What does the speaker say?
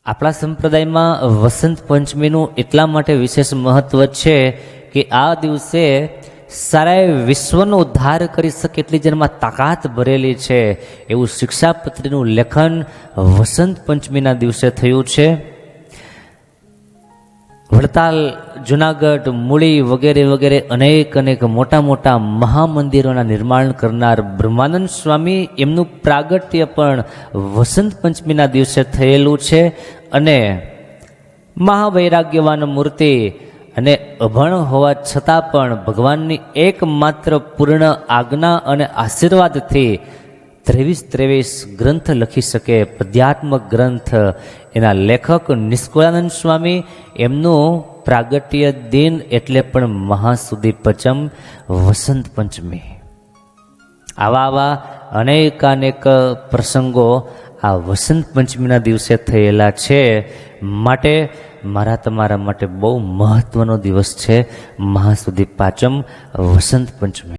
આપણા સંપ્રદાયમાં વસંત પંચમીનું એટલા માટે વિશેષ મહત્વ છે કે આ દિવસે સારાએ વિશ્વનો ઉદ્ધાર કરી શકે એટલી જેમાં તાકાત ભરેલી છે એવું શિક્ષાપત્રીનું લેખન વસંત પંચમીના દિવસે થયું છે. વડતાલ, જુનાગઢ, મૂળી વગેરે વગેરે અનેક મોટા મોટા મહામંદિરોના નિર્માણ કરનાર બ્રહ્માનંદ સ્વામી એમનું પ્રાગટ્ય પણ વસંત પંચમીના દિવસે થયેલું છે. અને મહાવૈરાગ્યવાન મૂર્તિ અને અભણ હોવા છતાં પણ ભગવાનની એકમાત્ર પૂર્ણ આજ્ઞા અને આશીર્વાદથી 23 ગ્રંથ લખી શકે પદ્યાત્મક ગ્રંથ એના લેખક નિષ્કુળાનંદ સ્વામી એમનું પ્રાગટ્ય દિન એટલે પણ મહાસુદી પચમ વસંત પંચમી. આવા અનેક પ્રસંગો આ વસંત પંચમીના દિવસે થયેલા છે. માટે મારા તમારા માટે બહુ મહત્વનો દિવસ છે મહાસુદી પાંચમ વસંત પંચમી.